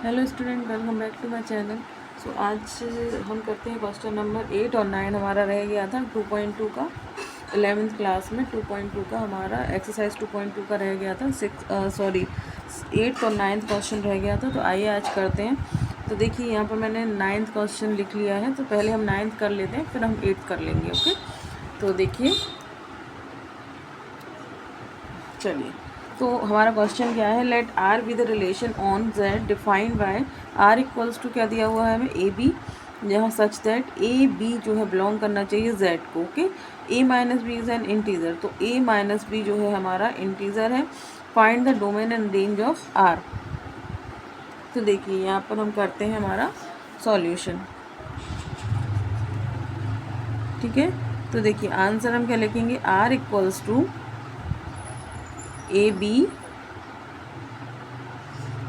Hello student, welcome back to my channel. So आज हम करते हैं क्वेश्चन नंबर 8 और 9 हमारा रह गया था 2.2 का। 11th क्लास में 2.2 का हमारा एक्सरसाइज 2.2 का रह गया था 8th और 9th क्वेश्चन रह गया था। तो आइए आज करते हैं। तो देखिए यहाँ पर मैंने 9th क्वेश्चन लिख लिया है, तो पहले हम 9th कर लेते हैं, फिर हम 8th कर लेंगे। ओके, तो देखिए, चलिए। तो हमारा क्वेश्चन क्या है, let R be the relation on Z defined by R equals to क्या दिया हुआ है हमें ए बी, जहाँ सच दैट ए बी जो है बिलोंग करना चाहिए जेड को। Okay, A minus B is an integer, तो ए माइनस बी जो है हमारा इंटीजर है। Find the domain and range of R. तो देखिए यहाँ पर हम करते हैं हमारा सॉल्यूशन। ठीक है, तो देखिए आंसर हम क्या लिखेंगे, R equals to A B,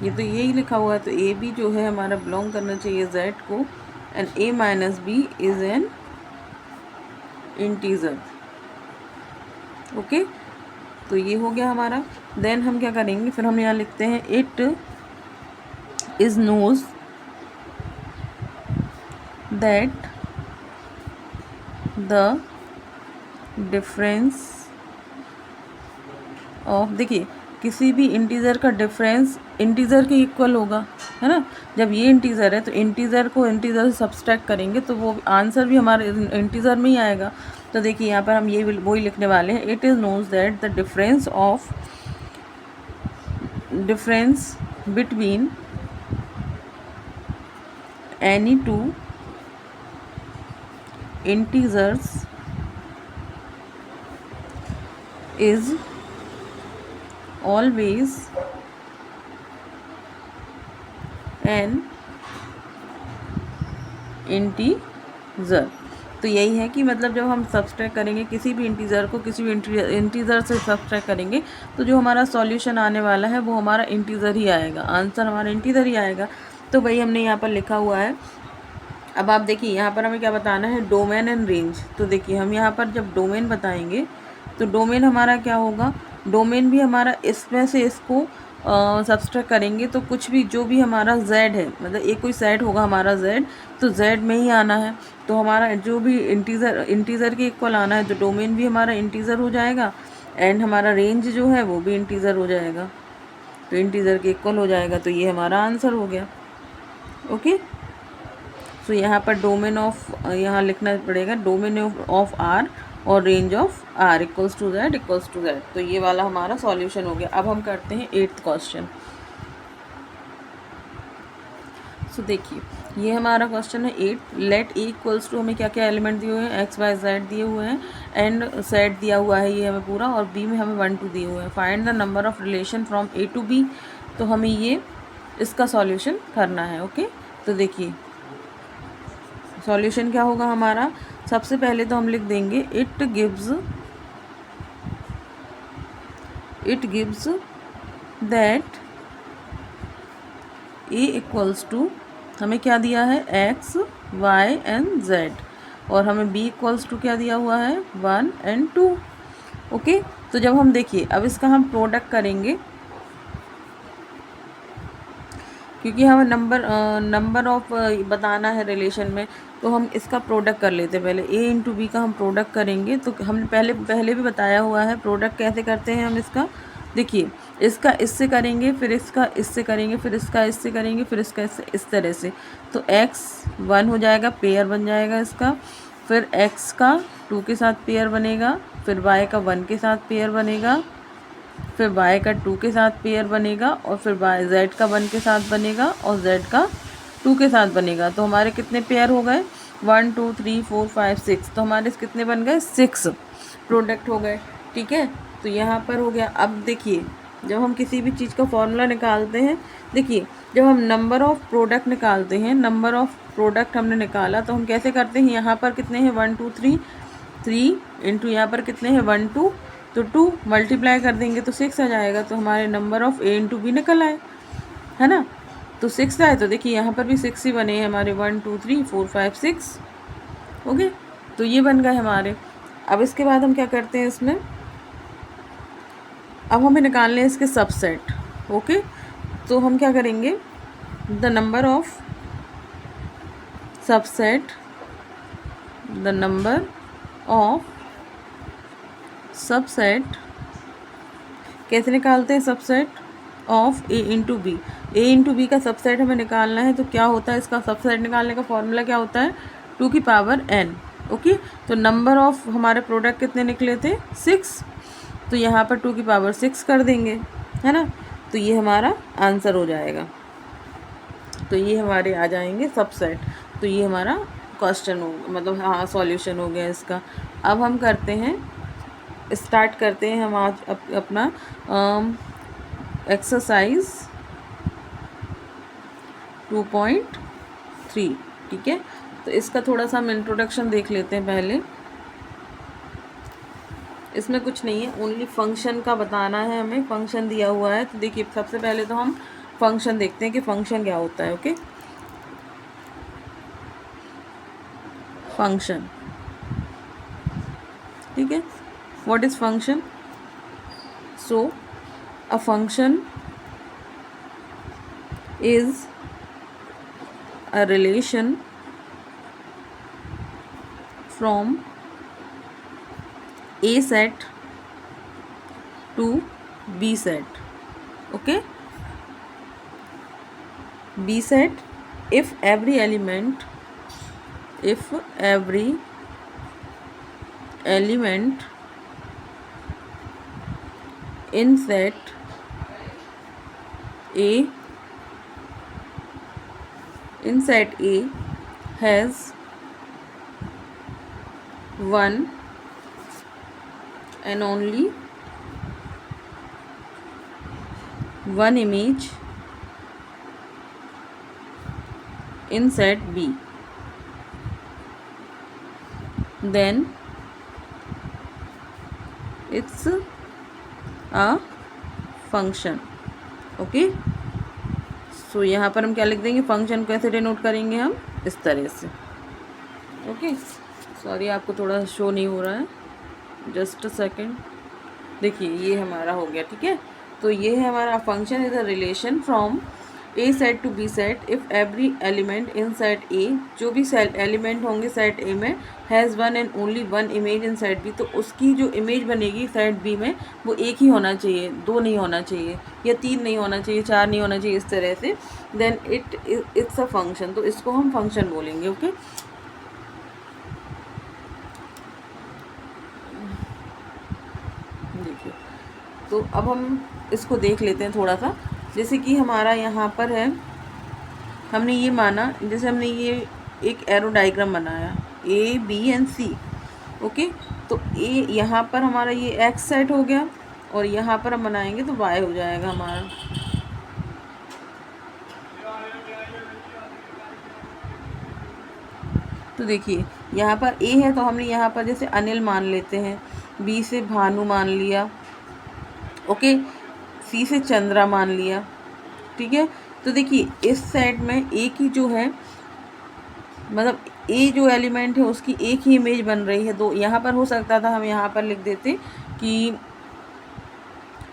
ये तो यही लिखा हुआ है, तो ए बी जो है हमारा बिलोंग करना चाहिए जेड को, and A minus B is an integer. Okay, तो ये हो गया हमारा। देन हम क्या करेंगे, फिर हम यहाँ लिखते हैं it is knows that the difference of, देखिए किसी भी इंटीजर का डिफरेंस इंटीजर के इक्वल होगा, है ना। जब ये इंटीजर है तो इंटीजर को इंटीजर से सब्सट्रैक्ट करेंगे तो वो आंसर भी हमारे इंटीजर में ही आएगा। तो देखिए यहाँ पर हम ये वही लिखने वाले हैं, it is knows that the difference between any two integers is always an integer. तो यही है कि मतलब जब हम सब्सट्रैक्ट करेंगे किसी भी इंटीजर को किसी भी इंटीजर से सब्सट्रैक्ट करेंगे तो जो हमारा सॉल्यूशन आने वाला है वो हमारा इंटीजर ही आएगा, आंसर हमारा इंटीजर ही आएगा। तो वही हमने यहाँ पर लिखा हुआ है। अब आप देखिए यहाँ पर हमें क्या बताना है, डोमेन एंड रेंज। तो देखिए हम यहाँ पर जब डोमेन बताएंगे तो डोमेन हमारा क्या होगा, डोमेन भी हमारा इसमें से इसको सब्सट्रैक्ट करेंगे तो कुछ भी जो भी हमारा z है, मतलब एक कोई सेट होगा हमारा z, तो z में ही आना है। तो हमारा जो भी इंटीजर के इक्वल आना है, तो डोमेन भी हमारा इंटीजर हो जाएगा एंड हमारा रेंज जो है वो भी इंटीजर हो जाएगा, तो इंटीजर के इक्वल हो जाएगा। तो ये हमारा आंसर हो गया। ओके, तो यहाँ पर डोमेन ऑफ यहाँ लिखना पड़ेगा, डोमेन ऑफ आर और range of R equals to that equals to that. तो ये वाला हमारा सॉल्यूशन हो गया। अब हम करते हैं 8th क्वेश्चन। सो देखिए ये हमारा क्वेश्चन है 8। लेट ए इक्वल्स टू, हमें क्या क्या एलिमेंट दिए हुए हैं, एक्स वाई जेड दिए हुए हैं एंड सेट दिया हुआ है ये हमें पूरा, और बी में हमें 1 2 दिए हुए हैं। Find the number of relation from A to B. तो हमें ये इसका सॉल्यूशन करना है। ओके, तो देखिए सॉल्यूशन क्या होगा हमारा, सबसे पहले तो हम लिख देंगे it gives that A equals to, हमें क्या दिया है, एक्स वाई एंड जेड, और हमें बी इक्वल्स टू क्या दिया हुआ है, 1 एंड 2। ओके, तो जब हम देखिए अब इसका हम प्रोडक्ट करेंगे, क्योंकि हमें नंबर ऑफ बताना है रिलेशन में, तो हम इसका प्रोडक्ट कर लेते हैं। पहले ए इंटू बी का हम प्रोडक्ट करेंगे। तो हमने पहले भी बताया हुआ है प्रोडक्ट कैसे करते हैं हम इसका। देखिए इसका इससे करेंगे, फिर इसका इससे करेंगे, फिर इसका इससे करेंगे, फिर इसका इससे, इस तरह से। तो एक्स 1 हो जाएगा, पेयर बन जाएगा इसका, फिर एक्स का 2 के साथ पेयर बनेगा, फिर वाई का 1 के साथ पेयर बनेगा, फिर y का 2 के साथ पेयर बनेगा, और फिर y z का 1 के साथ बनेगा और z का 2 के साथ बनेगा। तो हमारे कितने पेयर हो गए, 1 2 3 4 5 6। तो हमारे कितने बन गए, 6 प्रोडक्ट हो गए। ठीक है, तो यहाँ पर हो गया। अब देखिए जब हम किसी भी चीज़ का फॉर्मूला निकालते हैं, देखिए जब हम नंबर ऑफ़ प्रोडक्ट निकालते हैं, नंबर ऑफ़ प्रोडक्ट हमने निकाला तो हम कैसे करते हैं, यहाँ पर कितने हैं 1 2 3 इंटू यहाँ पर कितने हैं 1 2, तो 2 मल्टीप्लाई कर देंगे तो 6 आ जाएगा। तो हमारे number of A into B निकल आए, है ना। तो 6 आए, तो देखिए यहाँ पर भी 6 ही बने हैं हमारे, 1 2 3 4 5 6। ओके, तो ये बन गए हमारे। अब इसके बाद हम क्या करते हैं इसमें, अब हमें निकालने हैं इसके सबसेट। ओके, तो हम क्या करेंगे, the number of subset, the number of subset, कैसे निकालते हैं subset of A into B. A into B का सबसेट हमें निकालना है, तो क्या होता है इसका सबसेट निकालने का फॉर्मूला क्या होता है, 2 की पावर n। ओके, तो नंबर ऑफ हमारे प्रोडक्ट कितने निकले थे, 6, तो यहाँ पर 2 की पावर 6 कर देंगे, है ना, तो ये हमारा आंसर हो जाएगा। तो ये हमारे आ जाएंगे सबसेट। तो ये हमारा क्वेश्चन हो, मतलब हाँ सॉल्यूशन हो गया इसका। अब हम करते हैं, स्टार्ट करते हैं हम आज अपना एक्सरसाइज 2.3। ठीक है, तो इसका थोड़ा सा हम इंट्रोडक्शन देख लेते हैं पहले। इसमें कुछ नहीं है, ओनली फंक्शन का बताना है हमें, फंक्शन दिया हुआ है। तो देखिए सबसे पहले तो हम फंक्शन देखते हैं कि फंक्शन क्या होता है। ओके, फंक्शन, ठीक है, what is function. So a function is a relation from A set to B set. Okay, B set if every element in set A has one and only one image in set B, then it's a function. Okay, so यहाँ पर हम क्या लिख देंगे, function कैसे denote करेंगे हम, इस तरह से। ओके, सॉरी आपको थोड़ा शो नहीं हो रहा है, जस्ट अ सेकेंड। देखिए ये हमारा हो गया। ठीक है, तो ये है हमारा function is a relation from A set to B set if every element in set A, जो भी एलिमेंट होंगे सेट ए में, has one and only one image in set B, तो उसकी जो इमेज बनेगी सेट बी में वो एक ही होना चाहिए, 2 नहीं होना चाहिए, या 3 नहीं होना चाहिए, 4 नहीं होना चाहिए, इस तरह से। देन इट्स अ फंक्शन, तो इसको हम फंक्शन बोलेंगे। ओके, देखिए, तो अब हम इसको देख लेते हैं थोड़ा सा। जैसे कि हमारा यहाँ पर है, हमने ये माना, जैसे हमने ये एक एरो डायग्राम बनाया A B and C. Okay, तो ए यहाँ पर हमारा ये एक्स सेट हो गया, और यहाँ पर हम बनाएंगे तो वाई हो जाएगा हमारा। तो देखिए यहाँ पर ए है, तो हमने यहाँ पर जैसे अनिल मान लेते हैं, बी से भानु मान लिया, ओके, सी से चंद्रा मान लिया। ठीक है, तो देखिए इस सेट में ए की जो है, मतलब ए जो एलिमेंट है उसकी एक ही इमेज बन रही है। दो यहाँ पर हो सकता था हम यहाँ पर लिख देते कि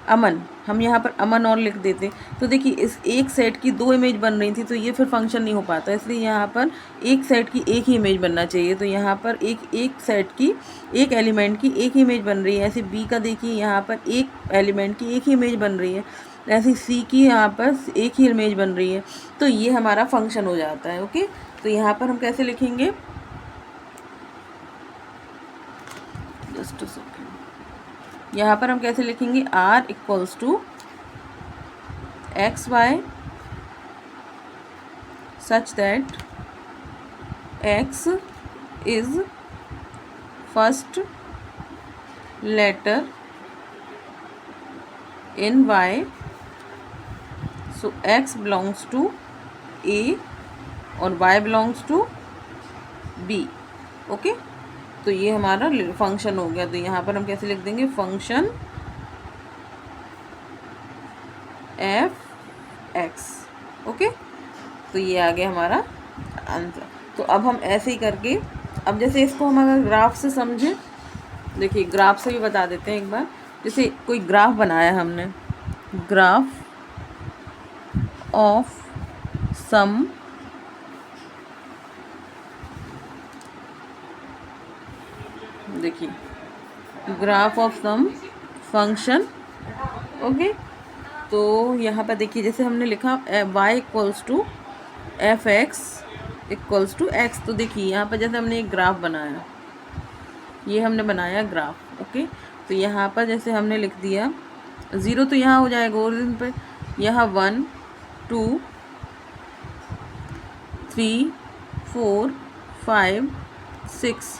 अमन, हम यहाँ पर अमन और लिख देते, तो देखिए इस एक सेट की 2 इमेज बन रही थी, तो ये फिर फंक्शन नहीं हो पाता, इसलिए यहाँ पर एक सेट की एक ही इमेज बनना चाहिए। तो यहाँ पर एक सेट की एक एलिमेंट की एक ही इमेज बन रही है। ऐसे बी का देखिए यहाँ पर एक एलिमेंट की एक ही इमेज बन रही है, ऐसे सी की यहाँ पर एक ही इमेज बन रही है, तो ये हमारा फंक्शन हो जाता है। ओके, तो यहाँ पर हम कैसे लिखेंगे, जस्ट अ सेकेंड, यहाँ पर हम कैसे लिखेंगे, R equals to X Y such that x is first letter in y, so x belongs to a और y belongs to b। Okay, तो ये हमारा फंक्शन हो गया। तो यहाँ पर हम कैसे लिख देंगे, फंक्शन एफ एक्स। ओके, तो ये आ गया हमारा आंसर। तो अब हम ऐसे ही करके, अब जैसे इसको हम अगर ग्राफ से समझें, देखिए ग्राफ से भी बता देते हैं एक बार। जैसे कोई ग्राफ बनाया हमने, ग्राफ ऑफ सम देखिए graph of some function. Okay, तो यहाँ पर देखिए जैसे हमने लिखा y equals to F X equals to X, तो देखिए यहाँ पर जैसे हमने एक ग्राफ बनाया, ये हमने बनाया ग्राफ। ओके, तो यहाँ पर जैसे हमने लिख दिया 0 तो यहाँ हो जाएगा ओरिजिन पे, यहाँ 1 2 3 4 5 6,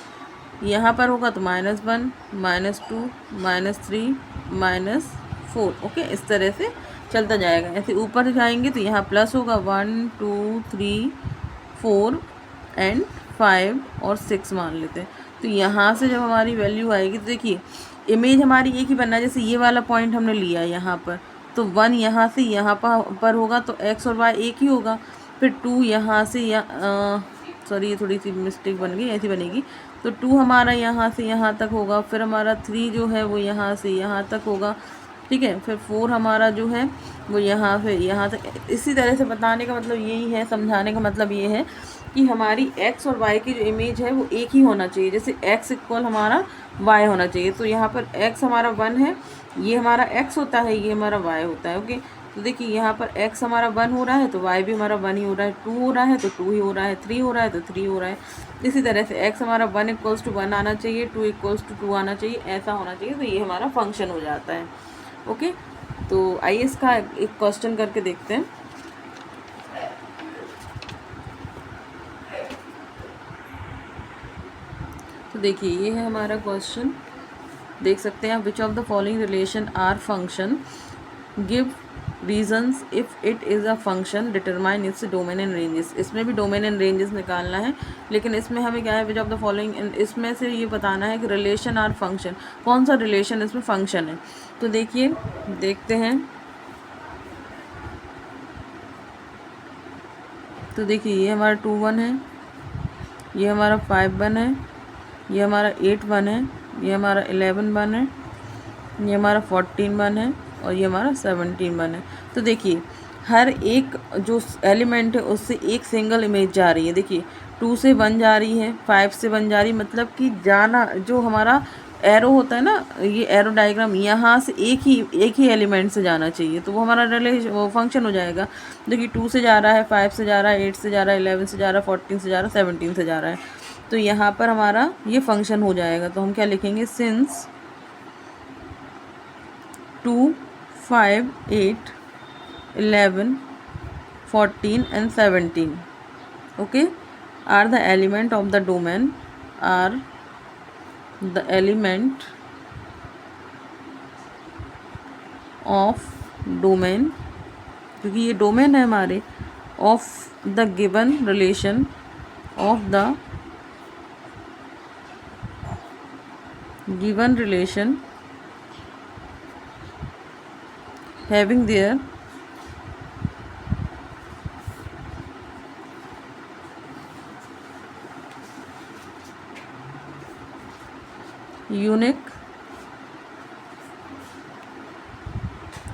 यहाँ पर होगा तो -1 -2 -3 -4। ओके, इस तरह से चलता जाएगा। ऐसे ऊपर जाएंगे तो यहाँ प्लस होगा 1 2 3 4 एंड 5 और 6 मान लेते हैं। तो यहाँ से जब हमारी वैल्यू आएगी तो देखिए इमेज हमारी एक ही बनना है। जैसे ये वाला पॉइंट हमने लिया यहाँ पर, तो 1 यहाँ से यहाँ पर होगा तो x और y एक ही होगा। फिर 2 यहाँ से सॉरी ये थोड़ी सी मिस्टेक बन गई, ऐसी बनेगी। तो 2 हमारा यहाँ से यहाँ तक होगा, फिर हमारा 3 जो है वो यहाँ से यहाँ तक होगा, ठीक है। फिर 4 हमारा जो है वो यहाँ से यहाँ तक। इसी तरह से बताने का मतलब यही है, समझाने का मतलब ये है कि हमारी x और y की जो इमेज है वो एक ही होना चाहिए। जैसे x इक्वल हमारा y होना चाहिए, तो यहाँ पर x हमारा 1 है, ये हमारा x होता है, ये हमारा y होता है। ओके, तो देखिए यहाँ पर x हमारा 1 हो रहा है तो y भी हमारा 1 ही हो रहा है, 2 हो रहा है तो 2 ही हो रहा है, 3 हो रहा है तो 3 हो रहा है। इसी तरह से x हमारा 1 इक्वल्स टू 1 आना चाहिए, 2 इक्वल्स टू 2 आना चाहिए, ऐसा होना चाहिए। तो ये हमारा फंक्शन हो जाता है। ओके, तो आइए इसका एक क्वेश्चन करके देखते हैं। तो देखिए ये है हमारा क्वेश्चन, देख सकते हैं आप। Which of the following relation are function, give reasons if it is a function, determine its domain and ranges. इसमें भी डोमेन एंड रेंजेस निकालना है, लेकिन इसमें हमें क्या है, विच ऑफ द फॉलोइंग, इसमें से ये बताना है कि रिलेशन आर फंक्शन, कौन सा रिलेशन इसमें फंक्शन है। तो देखिए देखते हैं। तो देखिए ये हमारा 2 1 है, ये हमारा 5 1 है, ये हमारा 8 1 है, ये हमारा 11 1 है, ये हमारा 14 1 है और ये हमारा 17 1 है। तो देखिए हर एक जो एलिमेंट है उससे एक सिंगल इमेज जा रही है। देखिए 2 से 1 जा रही है, 5 से 1 जा रही है, मतलब कि जाना जो हमारा एरो होता है ना, ये एरो डायग्राम, यहाँ से एक ही एलिमेंट से जाना चाहिए, तो वो हमारा रिलेशन वो फंक्शन हो जाएगा। देखिए 2 से जा रहा है, 5 से जा रहा है, 8 से जा रहा है, 11 से जा रहा है, 14 से जा रहा है, 17 से जा रहा है, तो यहाँ पर हमारा ये फंक्शन हो जाएगा। तो हम क्या लिखेंगे, since 2 5 8 11 14 and 17 okay are the element of the domain, are the element of domain, क्योंकि ये डोमेन है हमारे, of the given relation, of the given relation having their unique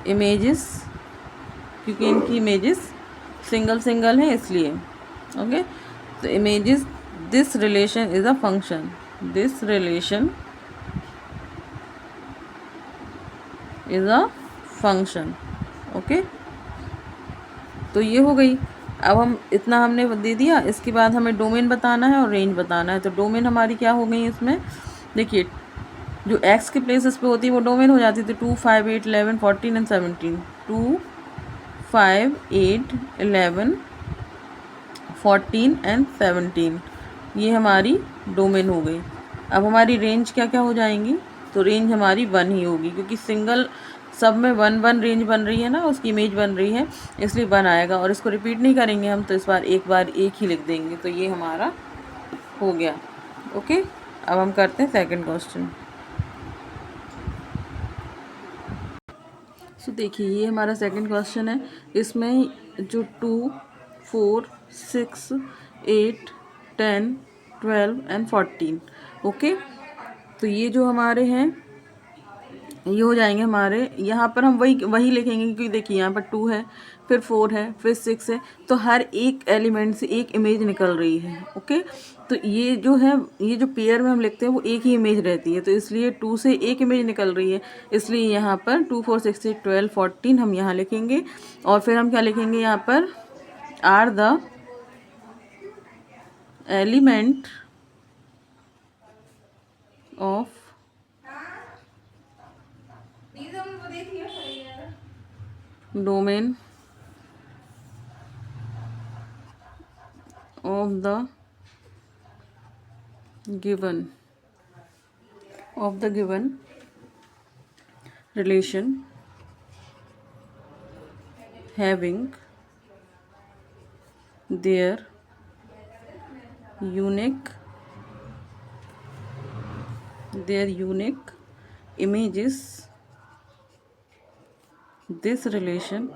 images, क्योंकि इनकी इमेजेस सिंगल सिंगल है इसलिए। ओके, तो images, this relation is a function, this relation is a function. Okay, तो ये हो गई। अब हम इतना हमने दे दिया, इसके बाद हमें डोमेन बताना है और रेंज बताना है। तो डोमेन हमारी क्या हो गई इसमें, देखिए जो x के प्लेसेस पे होती है वो डोमेन हो जाती थी, 2 5 8 11 14 एंड 17, 2 5 8 11 14 एंड 17, ये हमारी डोमेन हो गई। अब हमारी रेंज क्या क्या हो जाएंगी, तो रेंज हमारी 1 ही होगी, क्योंकि सिंगल सब में 1 1 रेंज बन रही है ना, उसकी इमेज बन रही है, इसलिए 1 आएगा। और इसको रिपीट नहीं करेंगे हम, तो इस बार एक ही लिख देंगे, तो ये हमारा हो गया। ओके, अब हम करते हैं सेकंड क्वेश्चन। सो देखिए ये हमारा सेकंड क्वेश्चन है। इसमें जो 2 4 6 8 10 12 एंड 14, ओके, तो ये जो हमारे हैं ये हो जाएंगे हमारे। यहाँ पर हम वही लिखेंगे, क्योंकि देखिए यहाँ पर 2 है, फिर 4 है, फिर 6 है, तो हर एक एलिमेंट से एक इमेज निकल रही है। ओके, तो ये जो है, ये जो पेयर में हम लिखते हैं वो एक ही इमेज रहती है, तो इसलिए 2 से एक इमेज निकल रही है, इसलिए यहाँ पर 2 4 6 8 12 14 हम यहाँ लिखेंगे। और फिर हम क्या लिखेंगे यहाँ पर, are the element of domain of the given relation having their unique images. This relation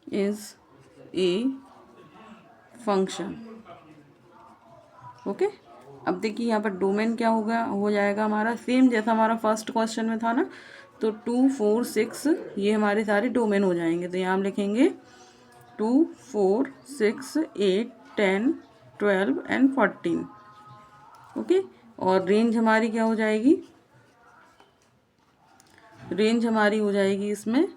is a function. Okay, अब देखिए यहाँ पर डोमेन क्या होगा, हो जाएगा हमारा सेम जैसा हमारा फर्स्ट क्वेश्चन में था ना, तो 2 4 6 ये हमारे सारे डोमेन हो जाएंगे। तो यहाँ हम लिखेंगे 2 4 6 8 10 12 एंड 14। ओके, और रेंज हमारी क्या हो जाएगी, रेंज हमारी हो जाएगी इसमें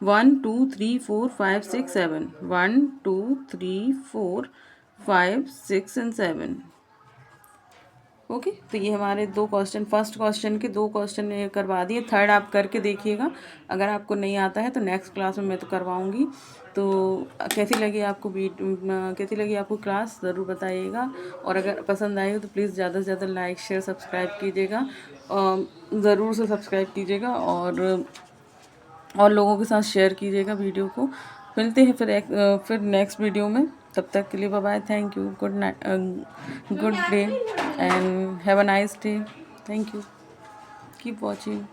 1 2 3 4 5 6 7, 1 2 3 4 5 6 एंड 7। ओके, तो ये हमारे दो क्वेश्चन, फर्स्ट क्वेश्चन के दो क्वेश्चन ये करवा दिए। थर्ड आप करके देखिएगा, अगर आपको नहीं आता है तो नेक्स्ट क्लास में मैं तो करवाऊँगी। तो कैसी लगी आपको क्लास ज़रूर बताइएगा, और अगर पसंद आई हो तो प्लीज़ ज़्यादा से ज़्यादा लाइक शेयर सब्सक्राइब कीजिएगा, ज़रूर से सब्सक्राइब कीजिएगा, और लोगों के साथ शेयर कीजिएगा वीडियो को। मिलते हैं फिर नेक्स्ट वीडियो में, तब तक के लिए bye bye, thank you, good night, good day and have a nice day, thank you, keep watching.